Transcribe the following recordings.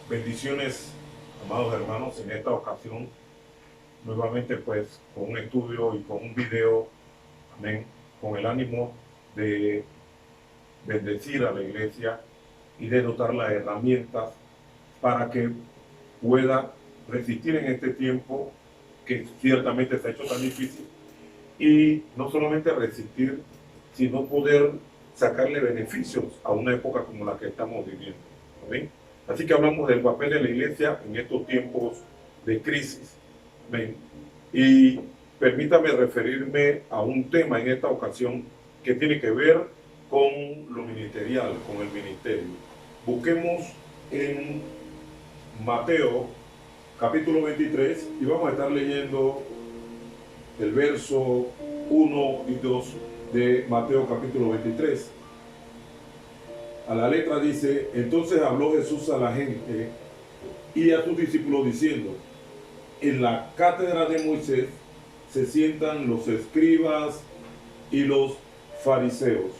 Bendiciones, amados hermanos, en esta ocasión, nuevamente pues con un estudio y con un video, amén, con el ánimo de bendecir a la iglesia y de dotarla de herramientas para que pueda resistir en este tiempo que ciertamente se ha hecho tan difícil, y no solamente resistir, sino poder sacarle beneficios a una época como la que estamos viviendo. ¿Amén? Así que hablamos del papel de la iglesia en estos tiempos de crisis. ¿Amén? Y permítame referirme a un tema en esta ocasión que tiene que ver con lo ministerial, con el ministerio. Busquemos en Mateo capítulo 23 y vamos a estar leyendo el verso 1 y 2 de Mateo capítulo 23. A la letra dice: entonces habló Jesús a la gente y a sus discípulos diciendo: en la cátedra de Moisés se sientan los escribas y los fariseos.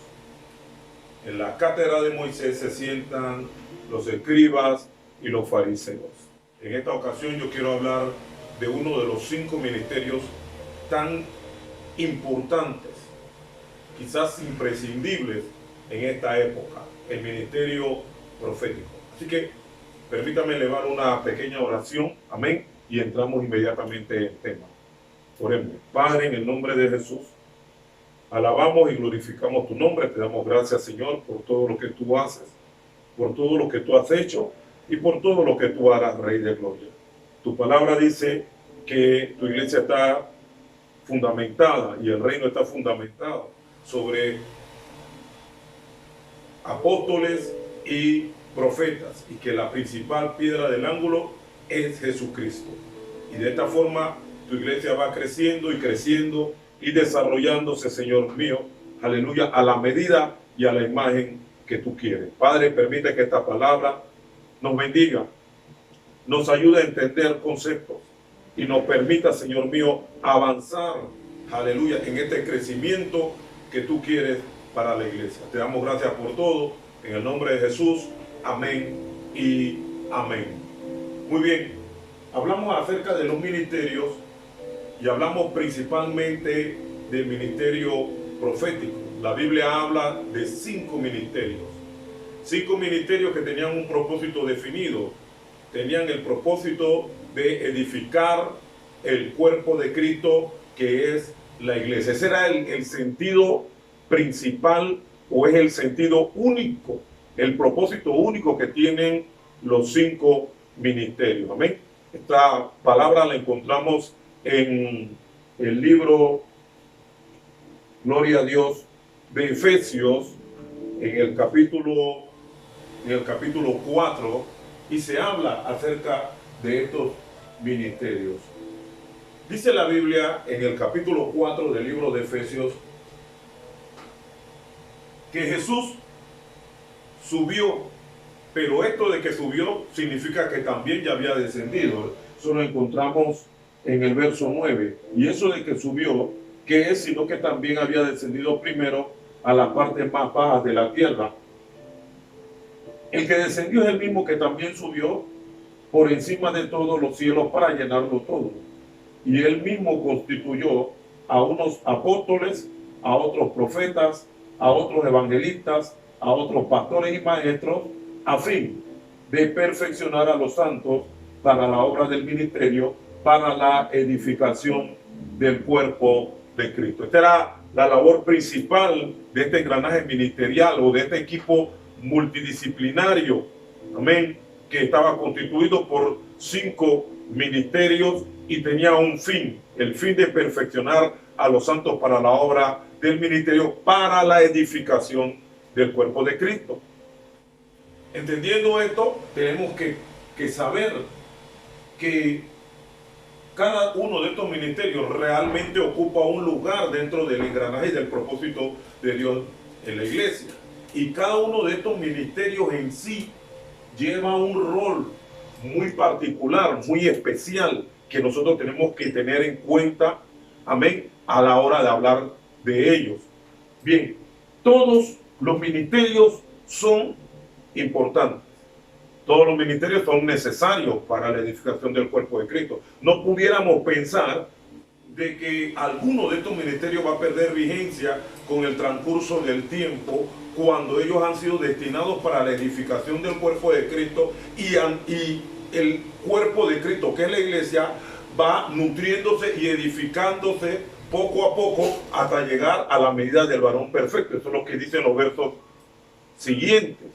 En la cátedra de Moisés se sientan los escribas y los fariseos. En esta ocasión yo quiero hablar de uno de los 5 ministerios tan importantes, quizás imprescindibles en esta época: el ministerio profético. Así que permítame elevar una pequeña oración, amén, y entramos inmediatamente en el tema. Oremos. Padre, en el nombre de Jesús, alabamos y glorificamos tu nombre. Te damos gracias, Señor, por todo lo que tú haces, por todo lo que tú has hecho y por todo lo que tú harás, Rey de Gloria. Tu palabra dice que tu iglesia está fundamentada y el reino está fundamentado sobre apóstoles y profetas, y que la principal piedra del ángulo es Jesucristo. Y de esta forma tu iglesia va creciendo y creciendo y desarrollándose, Señor mío, aleluya, a la medida y a la imagen que tú quieres. Padre, permite que esta palabra nos bendiga, nos ayude a entender conceptos y nos permita, Señor mío, avanzar, aleluya, en este crecimiento que tú quieres para la iglesia. Te damos gracias por todo, en el nombre de Jesús, amén y amén. Muy bien, hablamos acerca de los ministerios y hablamos principalmente del ministerio profético. La Biblia habla de 5 ministerios. 5 ministerios que tenían un propósito definido. Tenían el propósito de edificar el cuerpo de Cristo, que es la iglesia. Ese era el sentido principal, o es el sentido único, el propósito único que tienen los 5 ministerios. Amén. Esta palabra la encontramos en el libro, gloria a Dios, de Efesios, en el capítulo 4, y se habla acerca de estos ministerios. Dice la Biblia en el capítulo 4 del libro de Efesios que Jesús subió, pero esto de que subió significa que también ya había descendido. Eso lo encontramos en el verso 9. Y eso de que subió, ¿qué es? Sino que también había descendido primero a las partes más bajas de la tierra. El que descendió es el mismo que también subió por encima de todos los cielos para llenarlo todo. Y él mismo constituyó a unos apóstoles, a otros profetas, a otros evangelistas, a otros pastores y maestros, a fin de perfeccionar a los santos para la obra del ministerio, para la edificación del cuerpo de Cristo. Esta era la labor principal de este engranaje ministerial, o de este equipo multidisciplinario, amén, que estaba constituido por 5 ministerios y tenía un fin, el fin de perfeccionar a los santos para la obra del ministerio, para la edificación del cuerpo de Cristo. Entendiendo esto, tenemos que saber que cada uno de estos ministerios realmente ocupa un lugar dentro del engranaje y del propósito de Dios en la iglesia. Y cada uno de estos ministerios en sí lleva un rol muy particular, muy especial, que nosotros tenemos que tener en cuenta, amén, a la hora de hablar de ellos. Bien, todos los ministerios son importantes. Todos los ministerios son necesarios para la edificación del cuerpo de Cristo. No pudiéramos pensar de que alguno de estos ministerios va a perder vigencia con el transcurso del tiempo, cuando ellos han sido destinados para la edificación del cuerpo de Cristo, y el cuerpo de Cristo, que es la iglesia, va nutriéndose y edificándose poco a poco hasta llegar a la medida del varón perfecto. Eso es lo que dicen los versos siguientes.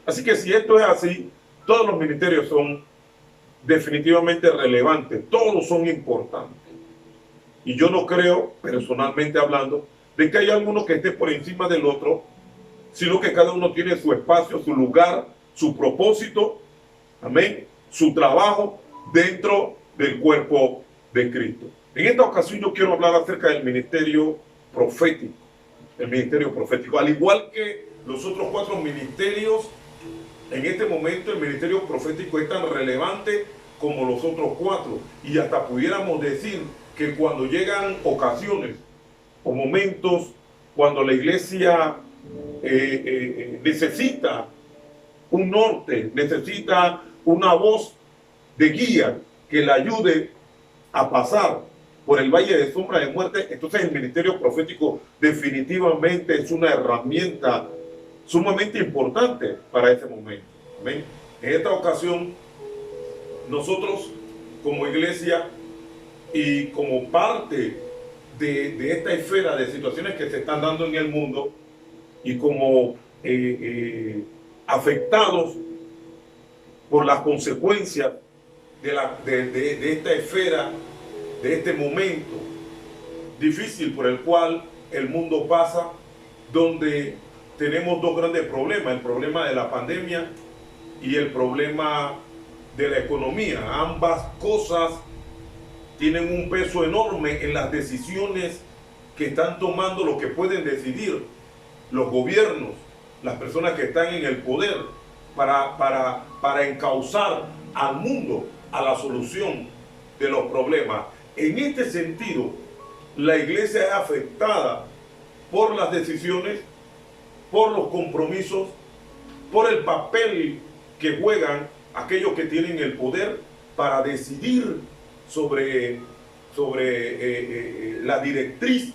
Así que si esto es así, todos los ministerios son definitivamente relevantes, todos son importantes. Y yo no creo, personalmente hablando, de que haya alguno que esté por encima del otro, sino que cada uno tiene su espacio, su lugar, su propósito, amén, su trabajo dentro del cuerpo de Cristo. En esta ocasión yo quiero hablar acerca del ministerio profético. El ministerio profético, al igual que los otros 4 ministerios, en este momento el ministerio profético es tan relevante como los otros 4. Y hasta pudiéramos decir que cuando llegan ocasiones o momentos cuando la iglesia necesita un norte, necesita una voz de guía que la ayude a pasar por el valle de sombra de muerte, entonces el ministerio profético definitivamente es una herramienta sumamente importante para ese momento. ¿Amén? En esta ocasión, nosotros como iglesia y como parte de esta esfera de situaciones que se están dando en el mundo, y como afectados por las consecuencias de esta esfera, de este momento difícil por el cual el mundo pasa, donde tenemos 2 grandes problemas: el problema de la pandemia y el problema de la economía. Ambas cosas tienen un peso enorme en las decisiones que están tomando los que pueden decidir, los gobiernos, las personas que están en el poder, para encauzar al mundo a la solución de los problemas. En este sentido, la iglesia es afectada por las decisiones, por los compromisos, por el papel que juegan aquellos que tienen el poder para decidir sobre la directriz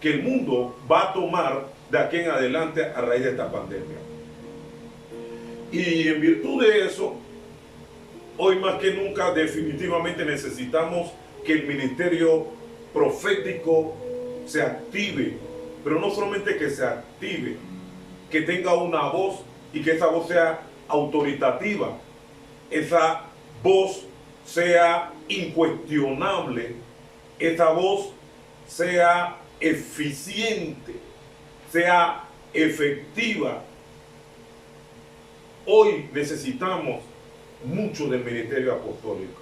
que el mundo va a tomar de aquí en adelante a raíz de esta pandemia. Y en virtud de eso, hoy más que nunca definitivamente necesitamos que el ministerio profético se active, pero no solamente que se active, que tenga una voz y que esa voz sea autoritativa, esa voz sea incuestionable, esa voz sea eficiente, sea efectiva. Hoy necesitamos mucho del ministerio apostólico,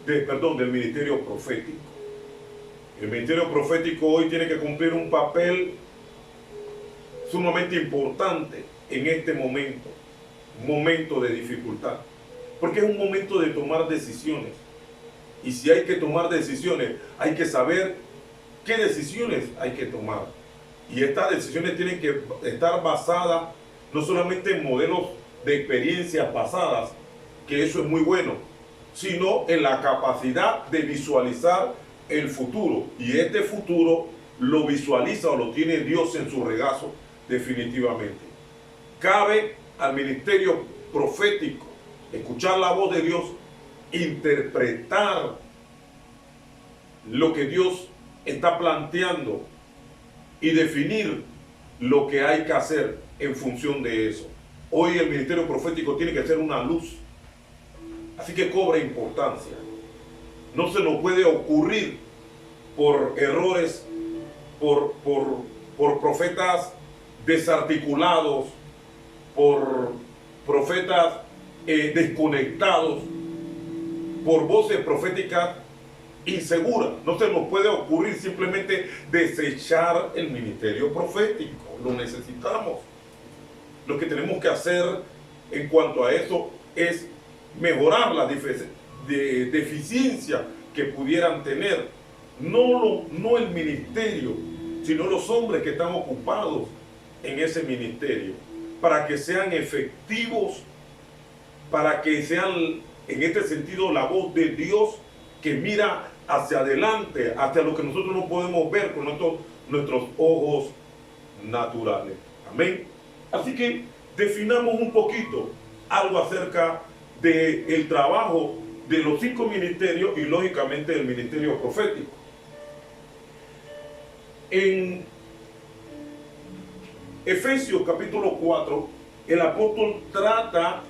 del ministerio profético. El ministerio profético hoy tiene que cumplir un papel sumamente importante en este momento, un momento de dificultad, porque es un momento de tomar decisiones. Y si hay que tomar decisiones, hay que saber qué decisiones hay que tomar. Y estas decisiones tienen que estar basadas no solamente en modelos de experiencias pasadas, que eso es muy bueno, sino en la capacidad de visualizar el futuro. Y este futuro lo visualiza o lo tiene Dios en su regazo definitivamente. Cabe al ministerio profético escuchar la voz de Dios, interpretar lo que Dios está planteando y definir lo que hay que hacer en función de eso. Hoy el ministerio profético tiene que ser una luz, así que cobra importancia. No se nos puede ocurrir por errores, por profetas desarticulados, por profetas desconectados, por voces proféticas inseguras. No se nos puede ocurrir simplemente desechar el ministerio profético. Lo necesitamos. Lo que tenemos que hacer en cuanto a eso es mejorar la deficiencia que pudieran tener, no el ministerio, sino los hombres que están ocupados en ese ministerio, para que sean efectivos para que sean, en este sentido, la voz de Dios que mira hacia adelante, hacia lo que nosotros no podemos ver con nuestros ojos naturales. Amén. Así que definamos un poquito algo acerca del trabajo de los 5 ministerios y lógicamente del ministerio profético. En Efesios capítulo 4, el apóstol trata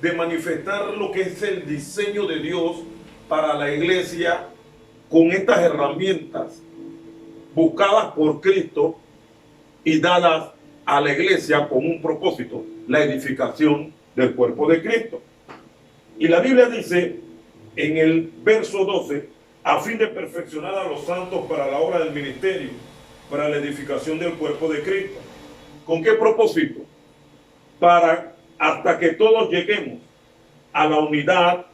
de manifestar lo que es el diseño de Dios para la iglesia con estas herramientas buscadas por Cristo y dadas a la iglesia con un propósito, la edificación del cuerpo de Cristo. Y la Biblia dice en el verso 12, a fin de perfeccionar a los santos para la obra del ministerio, para la edificación del cuerpo de Cristo. ¿Con qué propósito? Para hasta que todos lleguemos a la unidad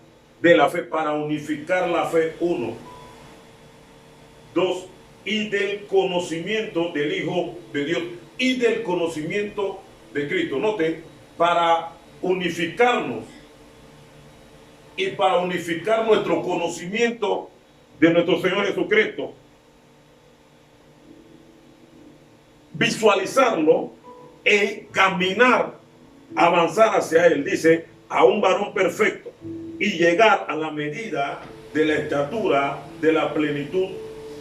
de la fe, para unificar la fe, 1. 2, y del conocimiento del Hijo de Dios y del conocimiento de Cristo. Note, para unificarnos y para unificar nuestro conocimiento de nuestro Señor Jesucristo, visualizarlo y caminar, avanzar hacia Él, dice, a un varón perfecto y llegar a la medida de la estatura de la plenitud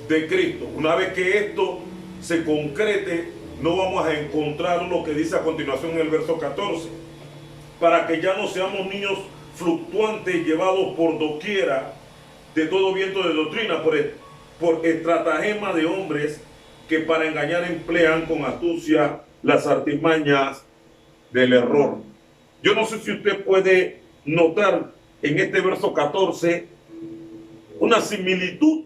de Cristo. Una vez que esto se concrete, no vamos a encontrar lo que dice a continuación en el verso 14, para que ya no seamos niños fluctuantes llevados por doquiera de todo viento de doctrina, por estratagema de hombres que para engañar emplean con astucia las artimañas del error. Yo no sé si usted puede notar en este verso 14 una similitud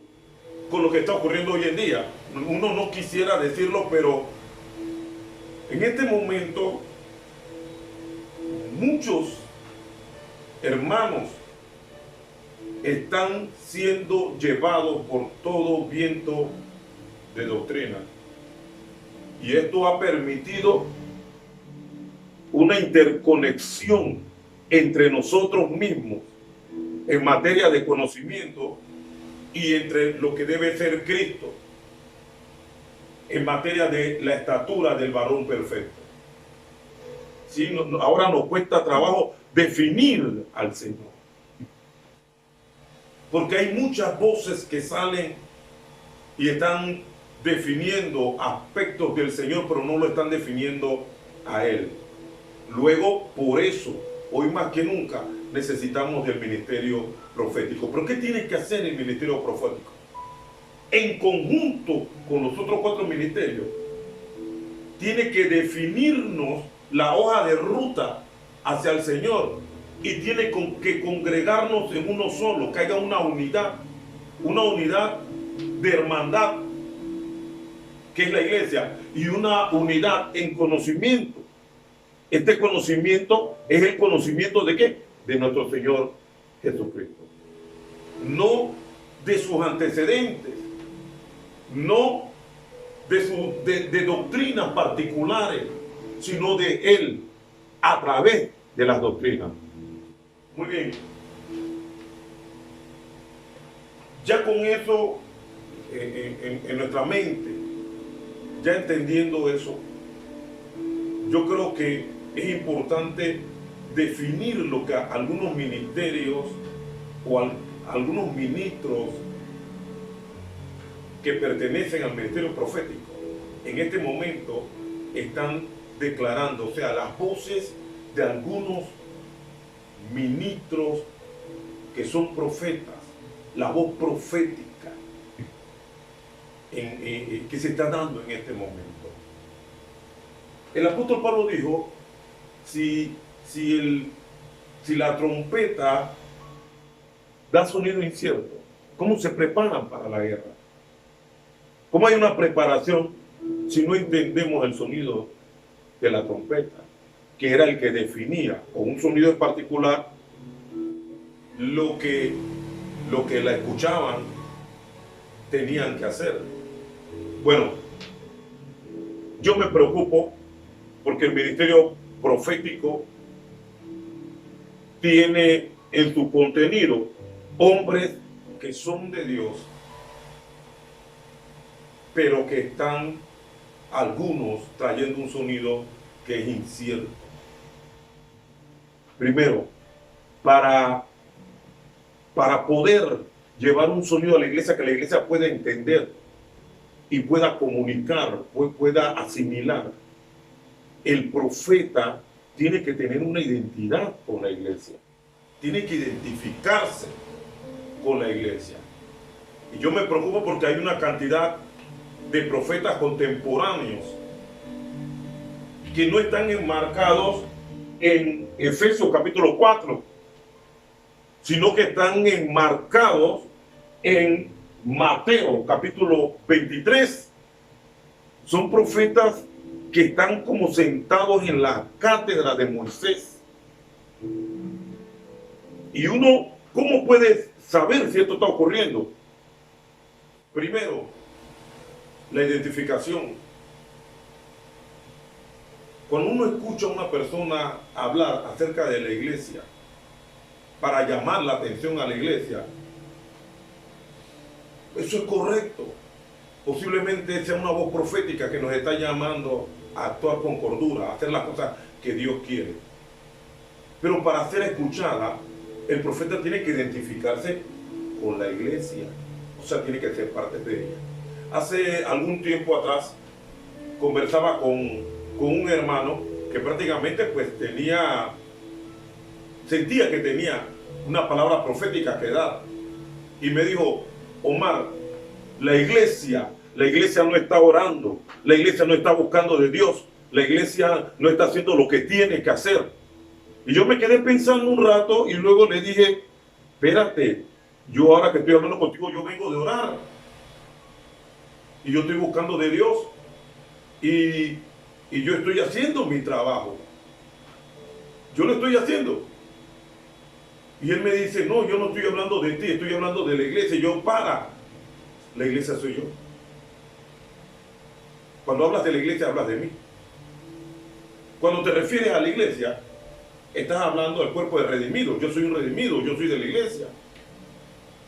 con lo que está ocurriendo hoy en día. Uno no quisiera decirlo, pero en este momento muchos hermanos están siendo llevados por todo viento de doctrina. Y esto ha permitido una interconexión entre nosotros mismos en materia de conocimiento y entre lo que debe ser Cristo en materia de la estatura del varón perfecto. ¿Sí? Ahora nos cuesta trabajo definir al Señor, porque hay muchas voces que salen y están definiendo aspectos del Señor, pero no lo están definiendo a Él. Luego, por eso, hoy más que nunca, necesitamos del ministerio profético. ¿Pero qué tiene que hacer el ministerio profético? En conjunto con los otros 4 ministerios, tiene que definirnos la hoja de ruta hacia el Señor y tiene que congregarnos en uno solo, que haya una unidad de hermandad, que es la iglesia, y una unidad en conocimiento. Este conocimiento es el conocimiento ¿de qué? De nuestro Señor Jesucristo. No de sus antecedentes, no de doctrinas particulares, sino de Él, a través de las doctrinas. Muy bien. Ya con eso en nuestra mente, ya entendiendo eso, yo creo que es importante definir lo que algunos ministerios o algunos ministros que pertenecen al ministerio profético en este momento están declarando, o sea, las voces de algunos ministros que son profetas, la voz profética que se está dando en este momento. El apóstol Pablo dijo, si la trompeta da sonido incierto, ¿cómo se preparan para la guerra? ¿Cómo hay una preparación si no entendemos el sonido de la trompeta, que era el que definía con un sonido en particular lo que la escuchaban tenían que hacer? Bueno, yo me preocupo porque el ministerio profético tiene en su contenido hombres que son de Dios, pero que están algunos trayendo un sonido que es incierto. Primero, para poder llevar un sonido a la iglesia que la iglesia pueda entender y pueda comunicar, pueda asimilar, el profeta tiene que tener una identidad con la iglesia, tiene que identificarse con la iglesia. Y yo me preocupo porque hay una cantidad de profetas contemporáneos que no están enmarcados en Efesios capítulo 4, sino que están enmarcados en Mateo capítulo 23. Son profetas que están como sentados en la cátedra de Moisés. Y uno, ¿cómo puede saber si esto está ocurriendo? Primero, la identificación. Cuando uno escucha a una persona hablar acerca de la iglesia, para llamar la atención a la iglesia, eso es correcto. Posiblemente sea una voz profética que nos está llamando a actuar con cordura, a hacer las cosas que Dios quiere. Pero para ser escuchada, el profeta tiene que identificarse con la iglesia, o sea, tiene que ser parte de ella. Hace algún tiempo atrás conversaba con un hermano que prácticamente pues sentía que tenía una palabra profética que dar, y me dijo: Omar, la iglesia no está orando, la iglesia no está buscando de Dios, la iglesia no está haciendo lo que tiene que hacer. Y yo me quedé pensando un rato y luego le dije: espérate, yo ahora que estoy hablando contigo, yo vengo de orar y yo estoy buscando de Dios y yo estoy haciendo mi trabajo, yo lo estoy haciendo. Y él me dice: no, yo no estoy hablando de ti, estoy hablando de la iglesia. Y yo: para, la iglesia soy yo. Cuando hablas de la iglesia, hablas de mí. Cuando te refieres a la iglesia, estás hablando del cuerpo de redimido. Yo soy un redimido, yo soy de la iglesia.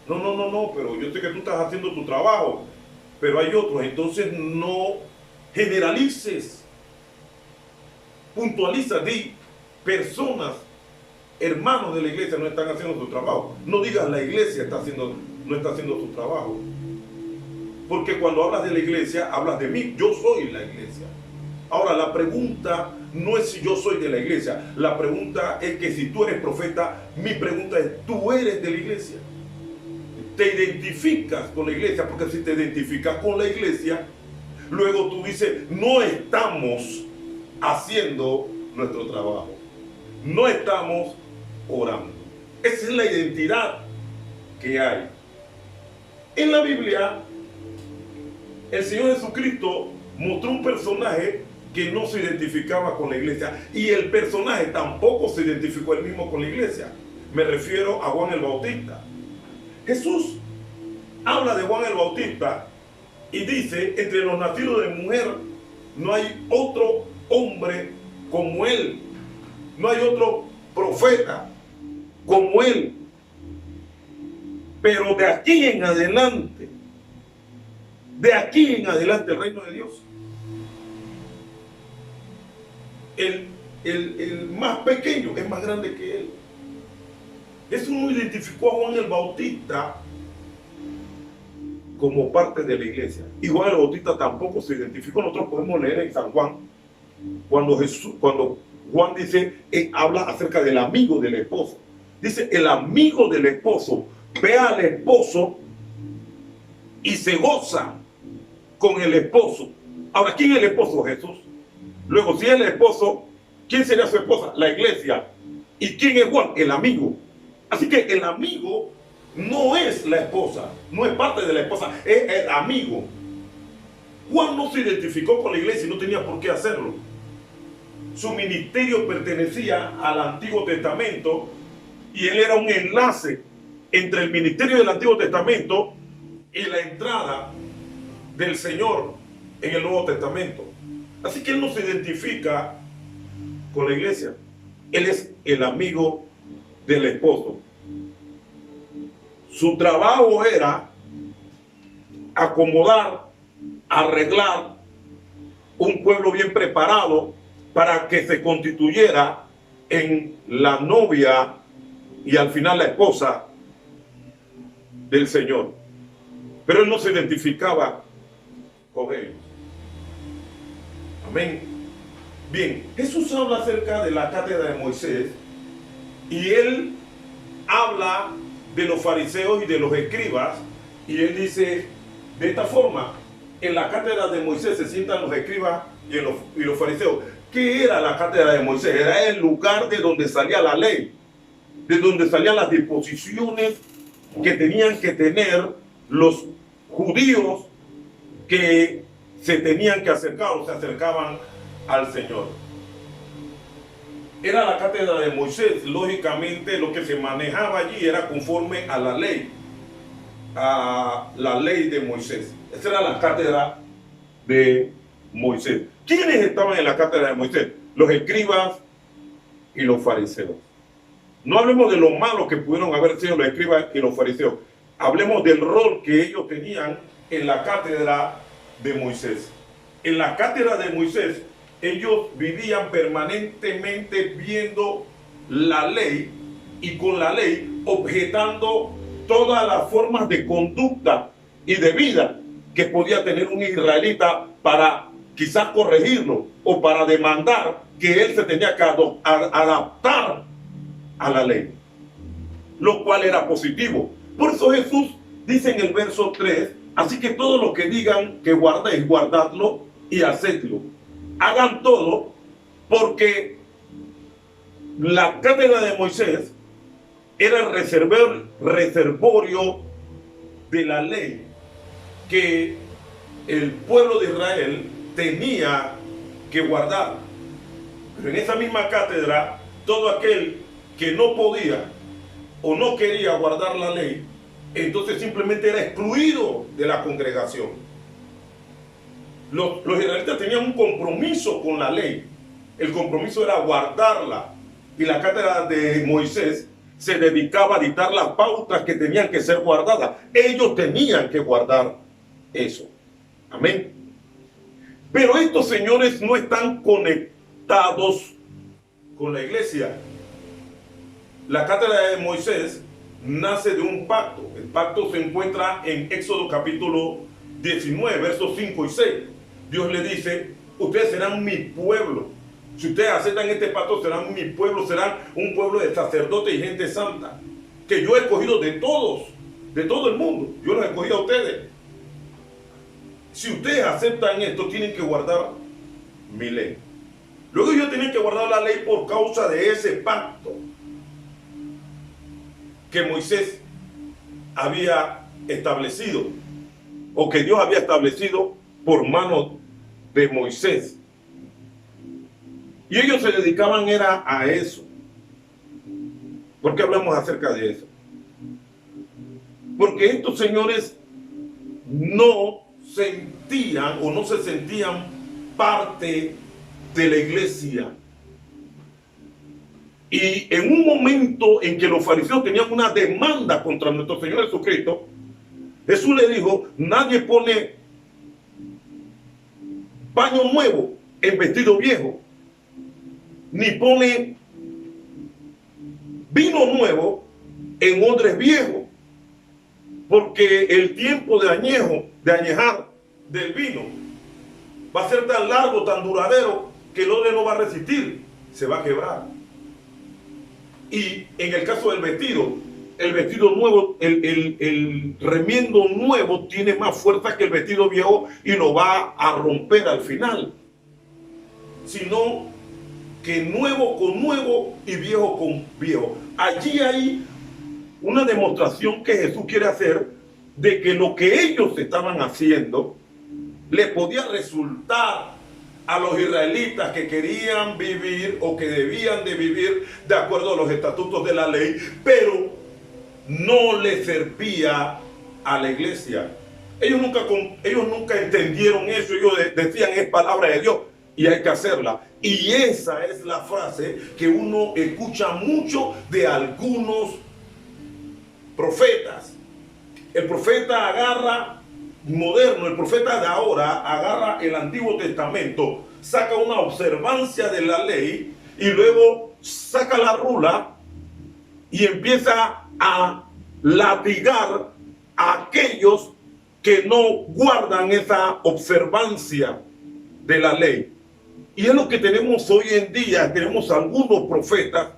No, pero yo sé que tú estás haciendo tu trabajo, pero hay otros. Entonces no generalices, puntualiza, di: personas, hermanos de la iglesia no están haciendo su trabajo. No digas la iglesia no está haciendo su trabajo. Porque cuando hablas de la iglesia, hablas de mí. Yo soy la iglesia. Ahora, la pregunta no es si yo soy de la iglesia. La pregunta es que si tú eres profeta, mi pregunta es: ¿tú eres de la iglesia? ¿Te identificas con la iglesia? Porque si te identificas con la iglesia, luego tú dices: no estamos haciendo nuestro trabajo, no estamos orando. Esa es la identidad que hay. En la Biblia, el Señor Jesucristo mostró un personaje que no se identificaba con la iglesia, y el personaje tampoco se identificó él mismo con la iglesia. Me refiero a Juan el Bautista. Jesús habla de Juan el Bautista y dice: entre los nacidos de mujer no hay otro hombre como él, no hay otro profeta como él. Pero de aquí en adelante el reino de Dios, el más pequeño es más grande que él. Eso no identificó a Juan el Bautista como parte de la iglesia. Y Juan el Bautista tampoco se identificó. Nosotros podemos leer en San Juan, cuando Juan dice, habla acerca del amigo del esposo. Dice: el amigo del esposo ve al esposo y se goza con el esposo. Ahora, ¿quién es el esposo? Jesús. Luego, si es el esposo, ¿quién sería su esposa? La iglesia. ¿Y quién es Juan? El amigo. Así que el amigo no es la esposa, no es parte de la esposa, es el amigo. Juan no se identificó con la iglesia y no tenía por qué hacerlo. Su ministerio pertenecía al Antiguo Testamento y él era un enlace entre el ministerio del Antiguo Testamento y la entrada del Señor en el Nuevo Testamento. Así que él no se identifica con la iglesia. Él es el amigo del esposo. Su trabajo era acomodar, arreglar un pueblo bien preparado para que se constituyera en la novia y al final la esposa del Señor. Pero él no se identificaba con ellos. Amén. Bien, Jesús habla acerca de la cátedra de Moisés y él habla de los fariseos y de los escribas y él dice de esta forma: en la cátedra de Moisés se sientan los escribas y los fariseos. ¿Qué era la cátedra de Moisés? Era el lugar de donde salía la ley, de donde salían las disposiciones que tenían que tener los judíos que se tenían que acercar o se acercaban al Señor. Era la cátedra de Moisés. Lógicamente lo que se manejaba allí era conforme a la ley de Moisés. Esa era la cátedra de Moisés. ¿Quiénes estaban en la cátedra de Moisés? Los escribas y los fariseos. No hablemos de lo malo que pudieron haber sido los escribas y los fariseos. Hablemos del rol que ellos tenían en la cátedra de Moisés. En la cátedra de Moisés, ellos vivían permanentemente viendo la ley y con la ley objetando todas las formas de conducta y de vida que podía tener un israelita para quizás corregirlo o para demandar que él se tenía que adaptar a la ley, lo cual era positivo. Por eso Jesús dice en el verso 3: así que todo lo que digan que guardéis, guardadlo y hacedlo. Hagan todo, porque la cátedra de Moisés era el reservorio de la ley que el pueblo de Israel tenía que guardar. Pero en esa misma cátedra, todo aquel que no podía o no quería guardar la ley, entonces simplemente era excluido de la congregación. Los israelitas tenían un compromiso con la ley. El compromiso era guardarla. Y la cátedra de Moisés se dedicaba a dictar las pautas que tenían que ser guardadas. Ellos tenían que guardar eso. Amén. Pero estos señores no están conectados con la iglesia. La cátedra de Moisés nace de un pacto. El pacto se encuentra en Éxodo capítulo 19, versos 5 y 6. Dios le dice: ustedes serán mi pueblo. Si ustedes aceptan este pacto, serán mi pueblo, serán un pueblo de sacerdotes y gente santa, que yo he escogido de todos, de todo el mundo. Yo los he escogido a ustedes. Si ustedes aceptan esto, tienen que guardar mi ley. Luego ellos tienen que guardar la ley por causa de ese pacto que Moisés había establecido, o que Dios había establecido por mano de Moisés. Y ellos se dedicaban era a eso. ¿Por qué hablamos acerca de eso? Porque estos señores no sentían o no se sentían parte de la iglesia. Y en un momento en que los fariseos tenían una demanda contra nuestro Señor Jesucristo, Jesús le dijo: nadie pone paño nuevo en vestido viejo, ni pone vino nuevo en odres viejos, porque el tiempo de añejar del vino va a ser tan largo, tan duradero, que el odre no va a resistir, se va a quebrar. Y en el caso del vestido, el vestido nuevo, el remiendo nuevo tiene más fuerza que el vestido viejo y lo va a romper al final. Sino que nuevo con nuevo y viejo con viejo. Allí hay una demostración que Jesús quiere hacer de que lo que ellos estaban haciendo le podía resultar a los israelitas que querían vivir o que debían de vivir de acuerdo a los estatutos de la ley, pero no le servía a la iglesia. Ellos nunca entendieron eso. Ellos decían: es palabra de Dios. y hay que hacerla. Y esa es la frase que uno escucha mucho de algunos profetas. El profeta agarra, moderno, el profeta de ahora agarra el Antiguo Testamento, saca una observancia de la ley y luego saca la rula y empieza a latigar a aquellos que no guardan esa observancia de la ley. Y es lo que tenemos hoy en día. Tenemos algunos profetas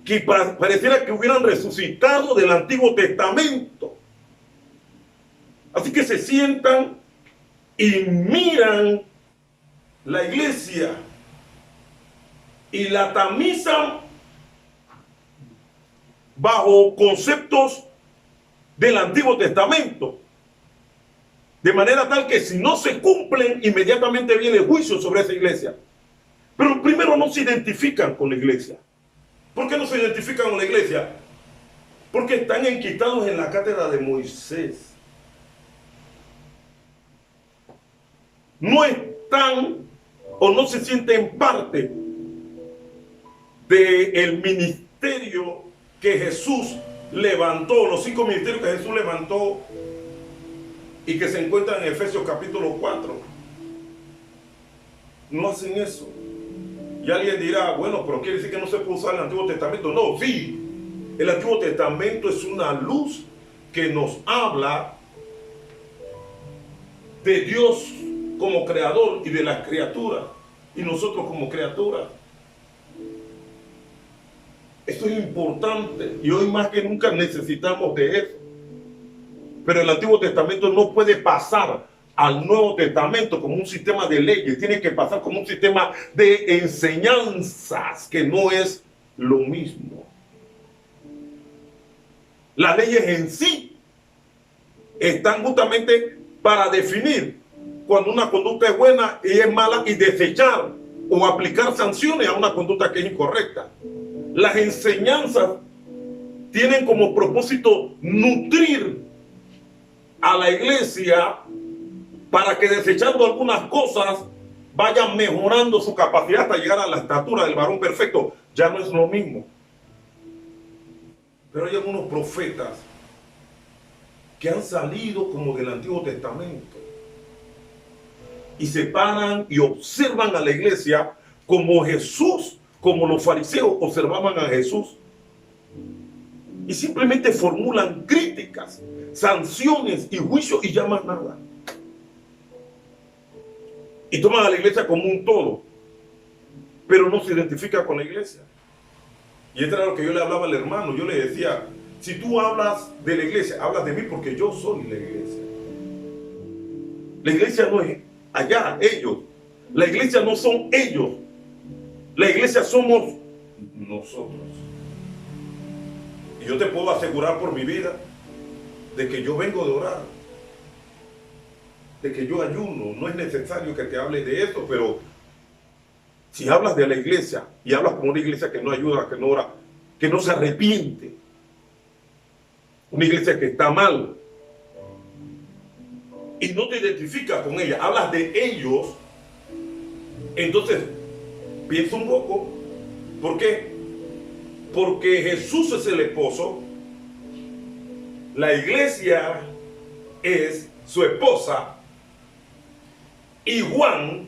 que pareciera que hubieran resucitado del Antiguo Testamento. Así que se sientan y miran la iglesia y la tamizan bajo conceptos del Antiguo Testamento, de manera tal que si no se cumplen, inmediatamente viene el juicio sobre esa iglesia. Pero primero no se identifican con la iglesia. ¿Por qué no se identifican con la iglesia? Porque están enquistados en la cátedra de Moisés. No están o no se sienten parte del ministerio que Jesús levantó, los 5 ministerios que Jesús levantó y que se encuentran en Efesios capítulo 4. No hacen eso. Y alguien dirá, bueno, pero quiere decir que no se puede usar el Antiguo Testamento. No, sí. El Antiguo Testamento es una luz que nos habla de Dios como creador y de las criaturas. Y nosotros como criaturas. Esto es importante. Y hoy más que nunca necesitamos de eso. Pero el Antiguo Testamento no puede pasar al Nuevo Testamento como un sistema de leyes, tiene que pasar como un sistema de enseñanzas, que no es lo mismo. Las leyes en sí están justamente para definir cuando una conducta es buena y es mala y desechar o aplicar sanciones a una conducta que es incorrecta. Las enseñanzas tienen como propósito nutrir a la iglesia para que, desechando algunas cosas, vayan mejorando su capacidad hasta llegar a la estatura del varón perfecto. Ya no es lo mismo. Pero hay algunos profetas que han salido como del Antiguo Testamento y se paran y observan a la iglesia como Jesús, como los fariseos observaban a Jesús, y simplemente formulan críticas, sanciones y juicios y ya más nada. Y toman a la iglesia como un todo, pero no se identifica con la iglesia. Y esto era lo que yo le hablaba al hermano. Yo le decía, si tú hablas de la iglesia, hablas de mí porque yo soy la iglesia. La iglesia no es allá, ellos. La iglesia no son ellos. La iglesia somos nosotros. Y yo te puedo asegurar por mi vida de que yo vengo de orar, de que yo ayuno. No es necesario que te hable de eso, pero si hablas de la iglesia y hablas como una iglesia que no ayuda, que no ora, que no se arrepiente, una iglesia que está mal y no te identificas con ella, hablas de ellos, entonces piensa un poco. ¿Por qué? Porque Jesús es el esposo, la iglesia es su esposa, y Juan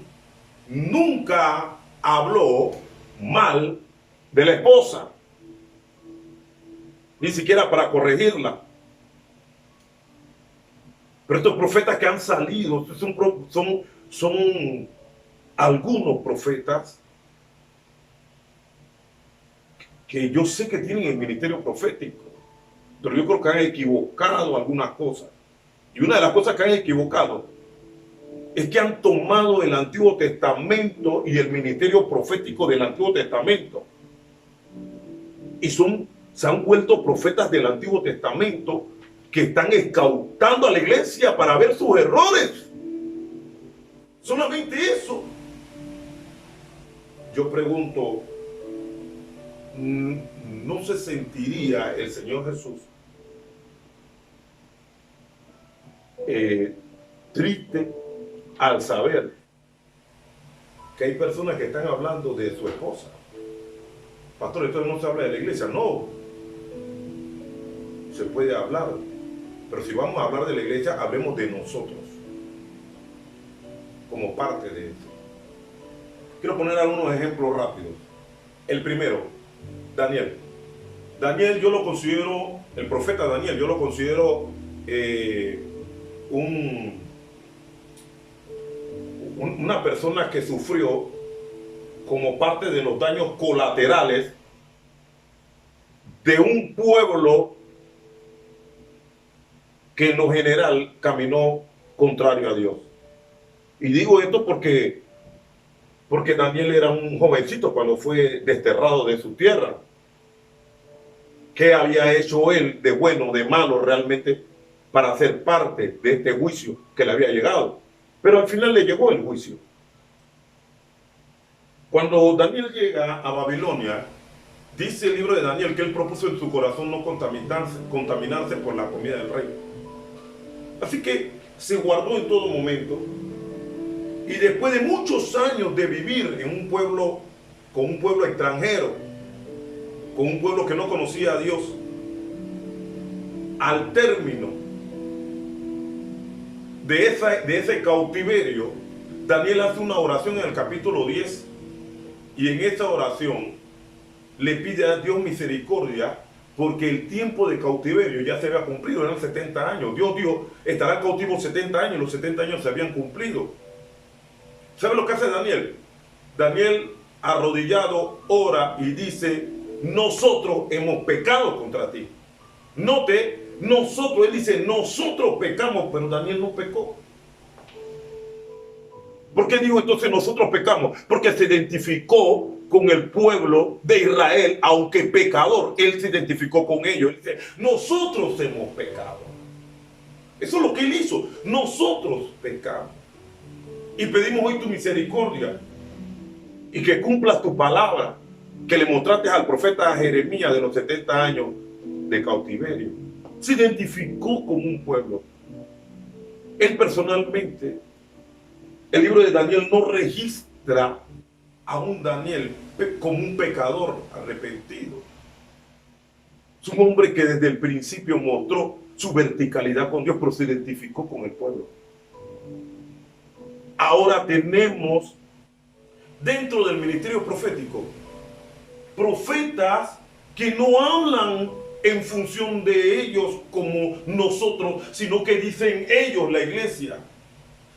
nunca habló mal de la esposa, ni siquiera para corregirla. Pero estos profetas que han salido son algunos profetas que yo sé que tienen el ministerio profético, pero yo creo que han equivocado algunas cosas. Y una de las cosas que han equivocado es que han tomado el Antiguo Testamento y el ministerio profético del Antiguo Testamento y se han vuelto profetas del Antiguo Testamento que están escautando a la iglesia para ver sus errores. Solamente eso. Yo pregunto, ¿no se sentiría el Señor Jesús triste al saber que hay personas que están hablando de su esposa. Pastor, esto no se habla de la iglesia. No, se puede hablar, pero si vamos a hablar de la iglesia, hablemos de nosotros como parte de eso. Quiero poner algunos ejemplos rápidos. El primero, Daniel. Daniel yo lo considero, el profeta Daniel, yo lo considero una persona que sufrió como parte de los daños colaterales de un pueblo que en lo general caminó contrario a Dios. Y digo esto porque Daniel era un jovencito cuando fue desterrado de su tierra. ¿Qué había hecho él de bueno, de malo realmente para ser parte de este juicio que le había llegado? Pero al final le llegó el juicio. Cuando Daniel llega a Babilonia, dice el libro de Daniel que él propuso en su corazón no contaminarse por la comida del rey. Así que se guardó en todo momento. Y después de muchos años de vivir en un pueblo, con un pueblo extranjero, con un pueblo que no conocía a Dios, al término de ese cautiverio, Daniel hace una oración en el capítulo 10, y en esa oración le pide a Dios misericordia porque el tiempo de cautiverio ya se había cumplido, eran 70 años. Dios dijo, estará cautivo 70 años, los 70 años se habían cumplido. ¿Sabe lo que hace Daniel? Daniel, arrodillado, ora y dice, nosotros hemos pecado contra ti. Note, nosotros, él dice, nosotros pecamos, pero Daniel no pecó. ¿Por qué digo entonces nosotros pecamos? Porque se identificó con el pueblo de Israel, aunque pecador, él se identificó con ellos. Él dice, nosotros hemos pecado. Eso es lo que él hizo, nosotros pecamos. Y pedimos hoy tu misericordia y que cumplas tu palabra que le mostraste al profeta Jeremías de los 70 años de cautiverio. Se identificó como un pueblo. Él personalmente, el libro de Daniel no registra a un Daniel como un pecador arrepentido. Es un hombre que desde el principio mostró su verticalidad con Dios, pero se identificó con el pueblo. Ahora tenemos dentro del ministerio profético profetas que no hablan en función de ellos como nosotros, sino que dicen ellos, la iglesia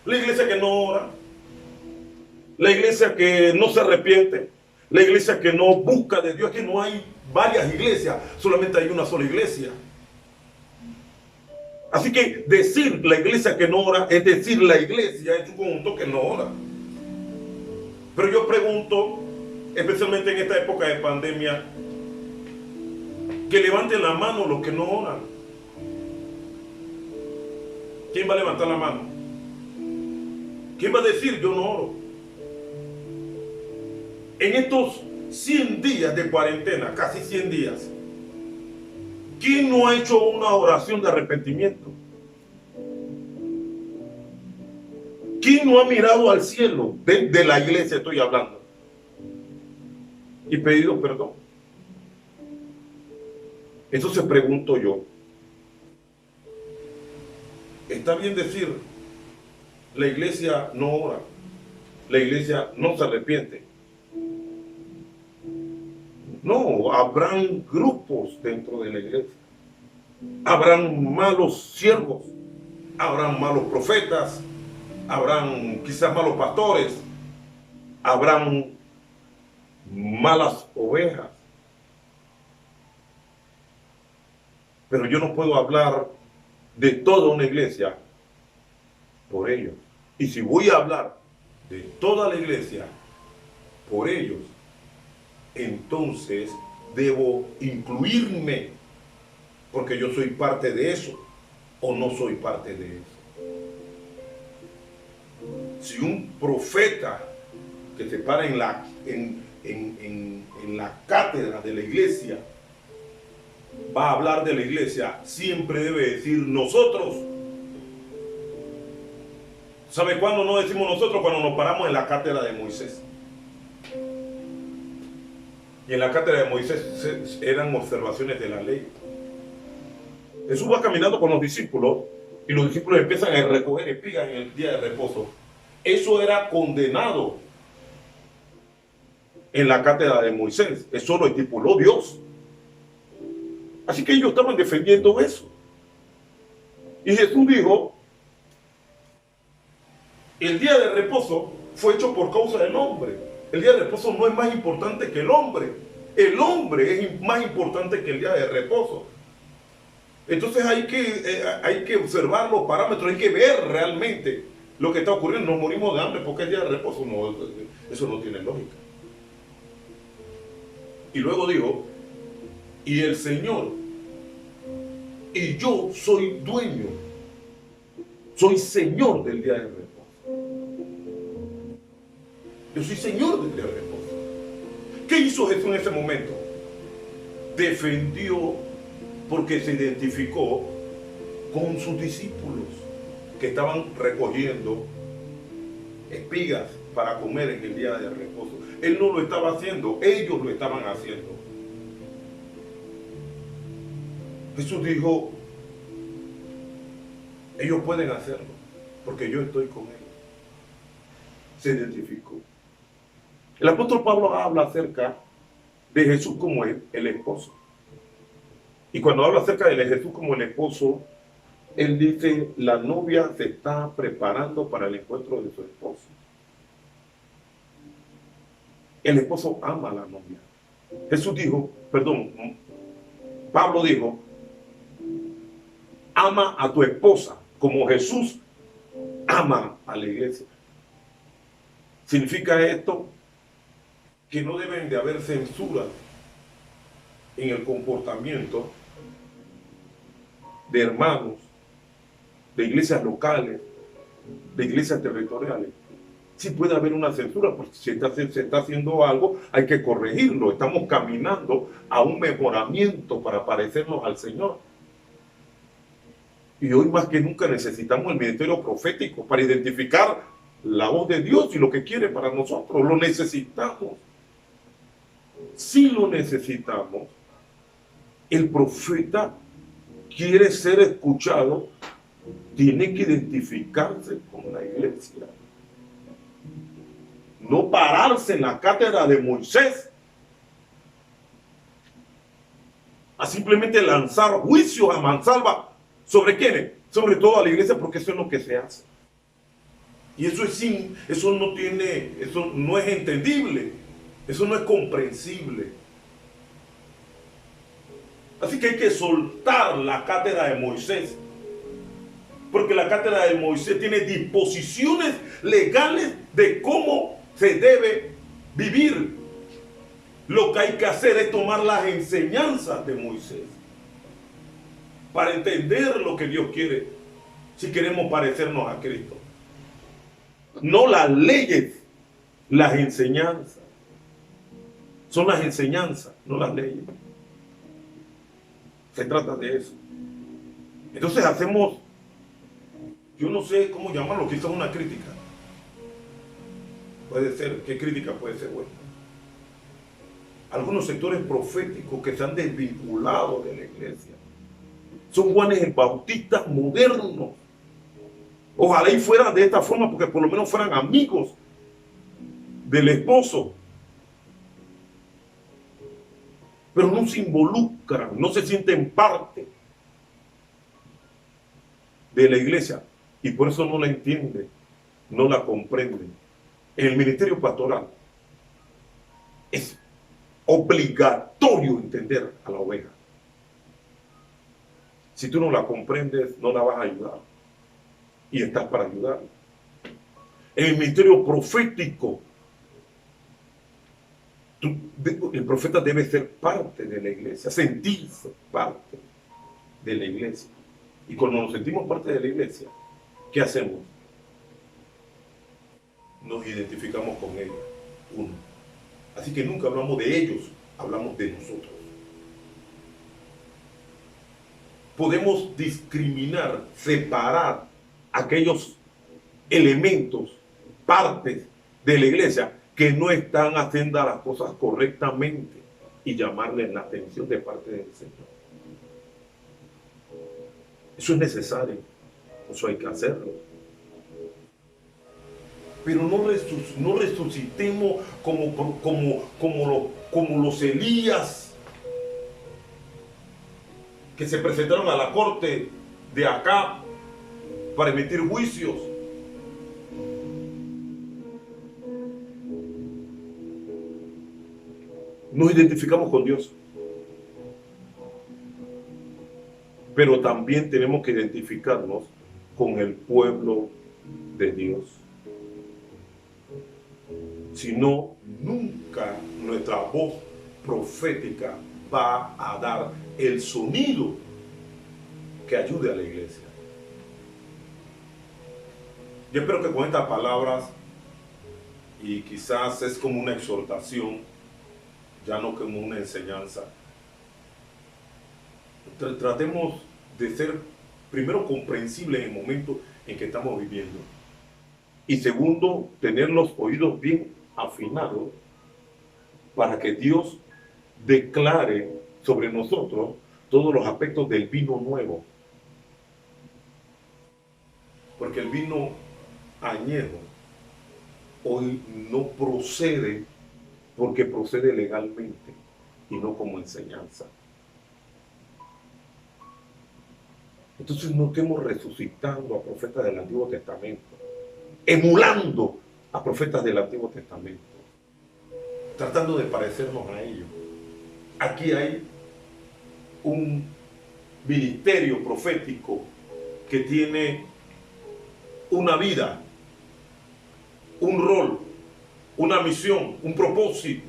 que no ora, la iglesia que no se arrepiente, la iglesia que no busca de Dios. Que no hay varias iglesias, solamente hay una sola iglesia. Así que decir la iglesia que no ora es decir la iglesia es un conjunto que no ora. Pero yo pregunto, especialmente en esta época de pandemia, que levanten la mano los que no oran. ¿Quién va a levantar la mano? ¿Quién va a decir yo no oro? En estos 100 días de cuarentena, casi 100 días, ¿quién no ha hecho una oración de arrepentimiento? ¿Quién no ha mirado al cielo? De la iglesia estoy hablando. Y pedido perdón. Entonces pregunto yo, ¿está bien decir la iglesia no ora, la iglesia no se arrepiente? No, habrán grupos dentro de la iglesia. Habrán malos siervos, habrán malos profetas, habrán quizás malos pastores, habrán malas ovejas. Pero yo no puedo hablar de toda una iglesia por ellos. Y si voy a hablar de toda la iglesia por ellos, entonces debo incluirme, porque yo soy parte de eso o no soy parte de eso. Si un profeta que se para en la cátedra de la iglesia va a hablar de la iglesia, siempre debe decir nosotros. ¿Sabe cuándo no decimos nosotros? Cuando nos paramos en la cátedra de Moisés. Y en la cátedra de Moisés eran observaciones de la ley. Jesús va caminando con los discípulos y los discípulos empiezan a recoger espigas en el día de reposo. Eso era condenado en la cátedra de Moisés. Eso lo estipuló Dios. Así que ellos estaban defendiendo eso. Y Jesús dijo, el día de reposo fue hecho por causa del hombre. El día de reposo no es más importante que el hombre. El hombre es más importante que el día de reposo. Entonces hay que observar los parámetros, hay que ver realmente lo que está ocurriendo. Nos morimos de hambre porque es día de reposo. No, eso no tiene lógica. Y luego dijo, y el Señor, y yo soy dueño, soy Señor del día de reposo. Yo soy Señor del día de reposo. ¿Qué hizo Jesús en ese momento? Defendió porque se identificó con sus discípulos que estaban recogiendo espigas para comer en el día de reposo. Él no lo estaba haciendo, ellos lo estaban haciendo. Jesús dijo, ellos pueden hacerlo porque yo estoy con ellos. Se identificó. El apóstol Pablo habla acerca de Jesús como el esposo. Y cuando habla acerca de Jesús como el esposo, él dice, la novia se está preparando para el encuentro de su esposo. El esposo ama a la novia. Jesús dijo, Pablo dijo, ama a tu esposa como Jesús ama a la iglesia. ¿Significa esto que no deben de haber censura en el comportamiento de hermanos, de iglesias locales, de iglesias territoriales? Sí puede haber una censura, porque si se está haciendo algo, hay que corregirlo. Estamos caminando a un mejoramiento para parecernos al Señor. Y hoy más que nunca necesitamos el ministerio profético para identificar la voz de Dios y lo que quiere para nosotros. Lo necesitamos. Sí lo necesitamos. El profeta quiere ser escuchado, tiene que identificarse con la iglesia. No pararse en la cátedra de Moisés a simplemente lanzar juicios a mansalva. ¿Sobre quiénes? Sobre todo a la iglesia, porque eso es lo que se hace. Y eso no es entendible, eso no es comprensible. Así que hay que soltar la cátedra de Moisés, porque la cátedra de Moisés tiene disposiciones legales de cómo se debe vivir. Lo que hay que hacer es tomar las enseñanzas de Moisés para entender lo que Dios quiere, si queremos parecernos a Cristo. No las leyes, las enseñanzas. Son las enseñanzas, no las leyes. Se trata de eso. Entonces hacemos, yo no sé cómo llamarlo, quizás una crítica. Puede ser, ¿qué crítica puede ser buena? Algunos sectores proféticos que se han desvinculado de la iglesia. Son Juanes el Bautista modernos. Ojalá y fueran de esta forma, porque por lo menos fueran amigos del esposo. Pero no se involucran, no se sienten parte de la iglesia. Y por eso no la entienden, no la comprenden. En el ministerio pastoral es obligatorio entender a la oveja. Si tú no la comprendes, no la vas a ayudar. Y estás para ayudar. En el ministerio profético, el profeta debe ser parte de la iglesia, sentirse parte de la iglesia. Y cuando nos sentimos parte de la iglesia, ¿qué hacemos? Nos identificamos con ella, uno. Así que nunca hablamos de ellos, hablamos de nosotros. Podemos discriminar, separar aquellos elementos, partes de la iglesia que no están haciendo las cosas correctamente. y llamarle la atención de parte del Señor. Eso es necesario, eso hay que hacerlo. Pero no resucitemos como los Elías que se presentaron a la corte de Acab para emitir juicios. Nos identificamos con Dios, pero también tenemos que identificarnos con el pueblo de Dios. Si no, nunca nuestra voz profética va a dar el sonido que ayude a la iglesia. Yo espero que con estas palabras, y quizás es como una exhortación, ya no como una enseñanza, tratemos de ser primero comprensibles en el momento en que estamos viviendo, y segundo, tener los oídos bien afinados para que Dios declare sobre nosotros todos los aspectos del vino nuevo, porque el vino añejo hoy no procede porque procede legalmente y no como enseñanza. Entonces no estemos resucitando a profetas del Antiguo Testamento, emulando a profetas del Antiguo Testamento, tratando de parecernos a ellos. Aquí hay un ministerio profético que tiene una vida, un rol, una misión, un propósito: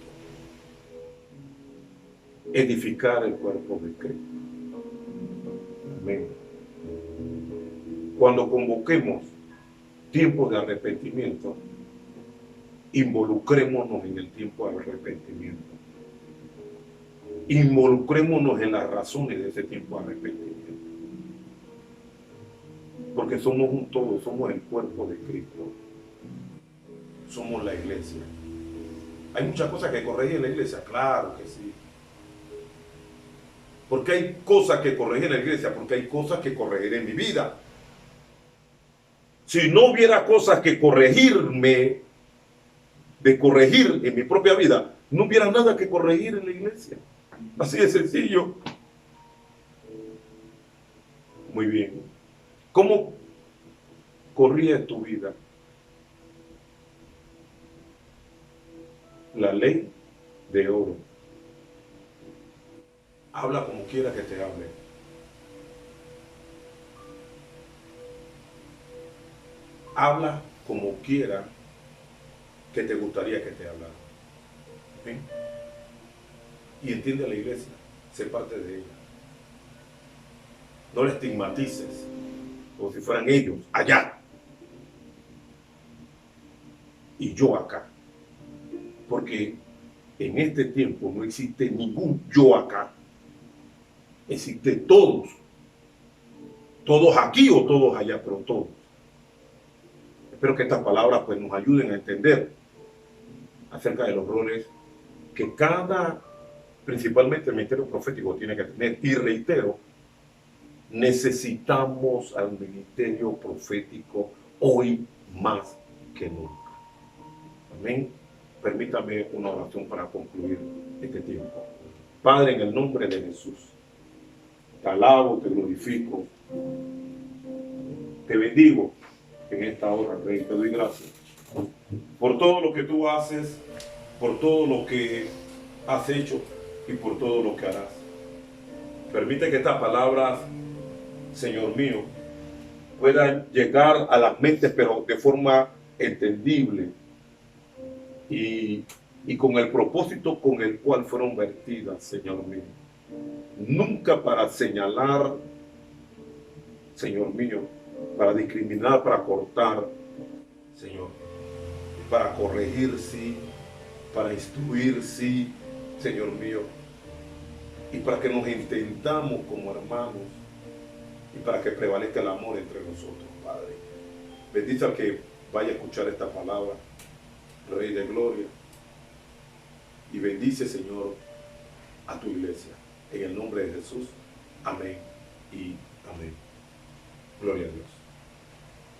edificar el cuerpo de Cristo. Amén. Cuando convoquemos tiempos de arrepentimiento, involucrémonos en el tiempo de arrepentimiento. Involucrémonos en las razones de ese tiempo de arrepentimiento. Porque somos un todo, somos el cuerpo de Cristo. Somos la iglesia. ¿Hay muchas cosas que corregir en la iglesia? Claro que sí. Porque hay cosas que corregir en la iglesia, porque hay cosas que corregir en mi vida. Si no hubiera cosas que corregirme, de corregir en mi propia vida, no hubiera nada que corregir en la iglesia. Así de sencillo. Muy bien. ¿Cómo corría tu vida? La ley de oro. Habla como quiera que te hable. Habla como quiera que te gustaría que te hablara. ¿Sí? Y entiende a la iglesia, sé parte de ella. No la estigmatices como si fueran ellos allá y yo acá. Porque en este tiempo no existe ningún yo acá. Existe todos. Todos aquí o todos allá, pero todos. Espero que estas palabras pues nos ayuden a entender acerca de los roles que principalmente el ministerio profético tiene que tener. Y reitero, necesitamos al ministerio profético hoy más que nunca. Amén. Permítame una oración para concluir este tiempo. Padre, en el nombre de Jesús, te alabo, te glorifico, te bendigo en esta hora, Rey. Te doy gracias por todo lo que tú haces, por todo lo que has hecho y por todo lo que harás. Permite que estas palabras, Señor mío, puedan llegar a las mentes, pero de forma entendible y con el propósito con el cual fueron vertidas, Señor mío. Nunca para señalar, Señor mío, para discriminar, para cortar, Señor, para corregir, sí, para instruir, sí, Señor mío, y para que nos entendamos como hermanos y para que prevalezca el amor entre nosotros, Padre. Bendice al que vaya a escuchar esta palabra, Rey de Gloria, y bendice, Señor, a tu iglesia. En el nombre de Jesús, amén y amén. Gloria a Dios.